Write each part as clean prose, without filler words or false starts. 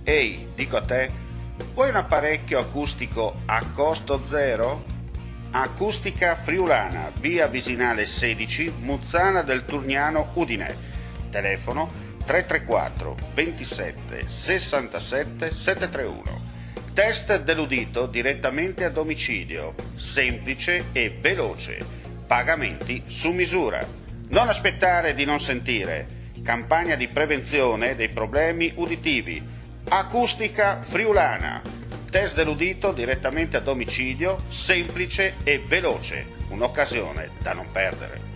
Ehi, dico a te, vuoi un apparecchio acustico a costo zero? Acustica Friulana, via Visinale 16, Muzzana del Turniano, Udine. Telefono 334 27 67 731. Test dell'udito direttamente a domicilio, semplice e veloce. Pagamenti su misura. Non aspettare di non sentire. Campagna di prevenzione dei problemi uditivi. Acustica Friulana. Test dell'udito direttamente a domicilio, semplice e veloce. Un'occasione da non perdere.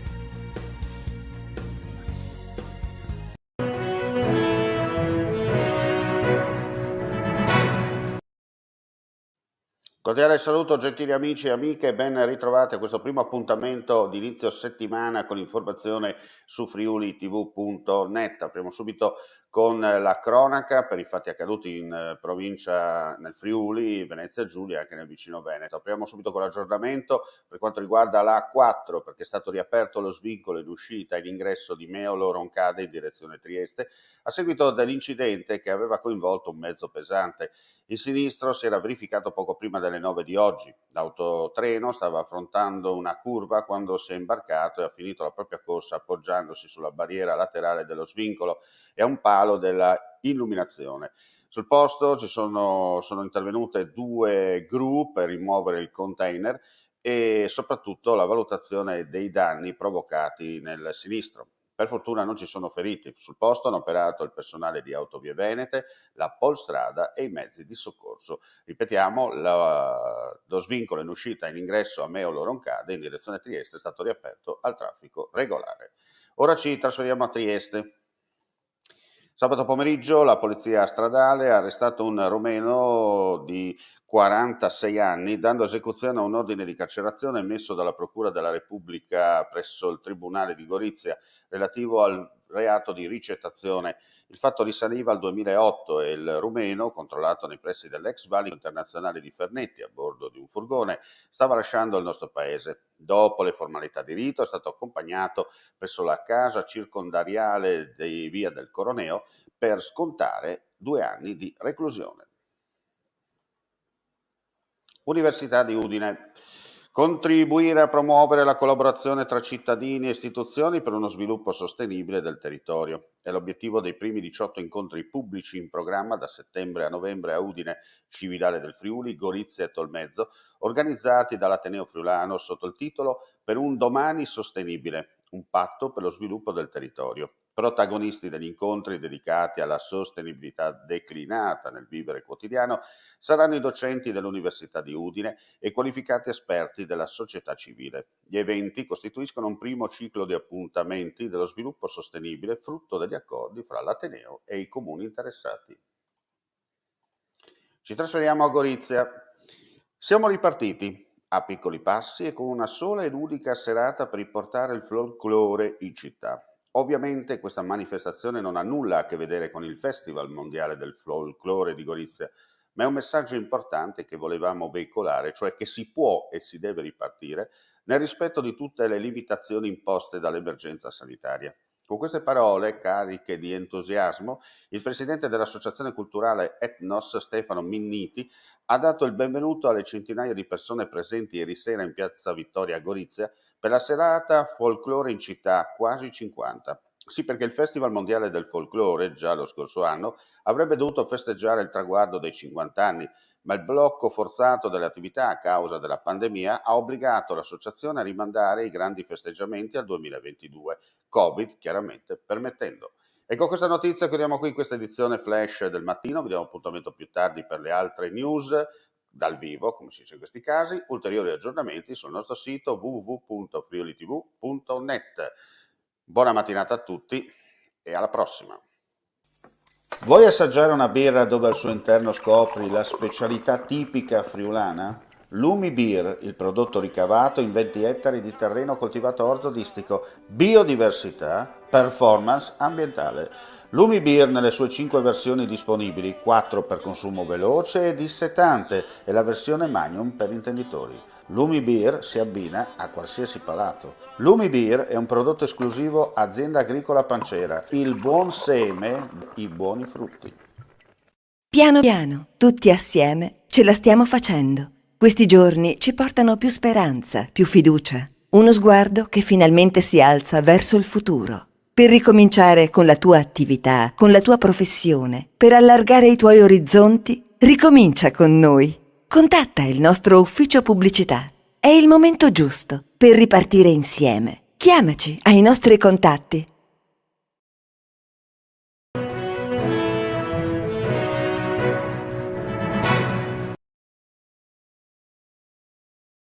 Cordiale saluto gentili amici e amiche, ben ritrovati a questo primo appuntamento di inizio settimana con informazione su friulitv.net. Apriamo subito con la cronaca per i fatti accaduti in provincia, nel Friuli, Venezia Giulia e anche nel vicino Veneto. Apriamo subito con l'aggiornamento per quanto riguarda la A4, perché è stato riaperto lo svincolo in uscita e in ingresso di Meolo Roncade in direzione Trieste a seguito dell'incidente che aveva coinvolto un mezzo pesante. Il sinistro si era verificato poco prima delle 9 di oggi. L'autotreno stava affrontando una curva quando si è imbarcato e ha finito la propria corsa appoggiandosi sulla barriera laterale dello svincolo e a un palo della illuminazione. Sul posto sono intervenute due gru per rimuovere il container e soprattutto la valutazione dei danni provocati nel sinistro. Per fortuna non ci sono feriti. Sul posto hanno operato il personale di Autovie Venete, la Polstrada e i mezzi di soccorso. Ripetiamo, lo svincolo in uscita e in ingresso a Meolo Roncade in direzione Trieste è stato riaperto al traffico regolare. Ora ci trasferiamo a Trieste. Sabato pomeriggio la polizia stradale ha arrestato un rumeno di 46 anni, dando esecuzione a un ordine di carcerazione emesso dalla Procura della Repubblica presso il Tribunale di Gorizia relativo al reato di ricettazione. Il fatto risaliva al 2008 e il rumeno, controllato nei pressi dell'ex valico internazionale di Fernetti a bordo di un furgone, stava lasciando il nostro paese. Dopo le formalità di rito è stato accompagnato presso la casa circondariale di Via del Coroneo per scontare 2 anni di reclusione. Università di Udine. Contribuire a promuovere la collaborazione tra cittadini e istituzioni per uno sviluppo sostenibile del territorio. È l'obiettivo dei primi 18 incontri pubblici in programma da settembre a novembre a Udine, Cividale del Friuli, Gorizia e Tolmezzo, organizzati dall'Ateneo Friulano sotto il titolo Per un domani sostenibile, un patto per lo sviluppo del territorio. Protagonisti degli incontri dedicati alla sostenibilità declinata nel vivere quotidiano saranno i docenti dell'Università di Udine e qualificati esperti della società civile. Gli eventi costituiscono un primo ciclo di appuntamenti dello sviluppo sostenibile frutto degli accordi fra l'Ateneo e i comuni interessati. Ci trasferiamo a Gorizia. Siamo ripartiti a piccoli passi e con una sola ed unica serata per riportare il folklore in città. Ovviamente questa manifestazione non ha nulla a che vedere con il Festival Mondiale del Folklore di Gorizia, ma è un messaggio importante che volevamo veicolare, cioè che si può e si deve ripartire nel rispetto di tutte le limitazioni imposte dall'emergenza sanitaria. Con queste parole, cariche di entusiasmo, il presidente dell'Associazione Culturale Etnos, Stefano Minniti, ha dato il benvenuto alle centinaia di persone presenti ieri sera in piazza Vittoria a Gorizia per la serata Folklore in città, quasi 50. Sì, perché il Festival Mondiale del Folklore, già lo scorso anno, avrebbe dovuto festeggiare il traguardo dei 50 anni, ma il blocco forzato delle attività a causa della pandemia ha obbligato l'associazione a rimandare i grandi festeggiamenti al 2022, Covid chiaramente permettendo. E con questa notizia chiudiamo qui questa edizione flash del mattino, vi diamo appuntamento più tardi per le altre news dal vivo, come si dice in questi casi, ulteriori aggiornamenti sul nostro sito www.friulitv.net. Buona mattinata a tutti e alla prossima. Vuoi assaggiare una birra dove al suo interno scopri la specialità tipica friulana? Lumi Beer, il prodotto ricavato in 20 ettari di terreno coltivato orzodistico, biodiversità, performance ambientale. Lumi Beer nelle sue 5 versioni disponibili, 4 per consumo veloce e dissetante e la versione Magnum per intenditori. Lumi Beer si abbina a qualsiasi palato. Lumi Beer è un prodotto esclusivo Azienda Agricola Pancera, il buon seme, i buoni frutti. Piano piano, tutti assieme, ce la stiamo facendo. Questi giorni ci portano più speranza, più fiducia. Uno sguardo che finalmente si alza verso il futuro. Per ricominciare con la tua attività, con la tua professione, per allargare i tuoi orizzonti, ricomincia con noi. Contatta il nostro ufficio pubblicità. È il momento giusto per ripartire insieme. Chiamaci ai nostri contatti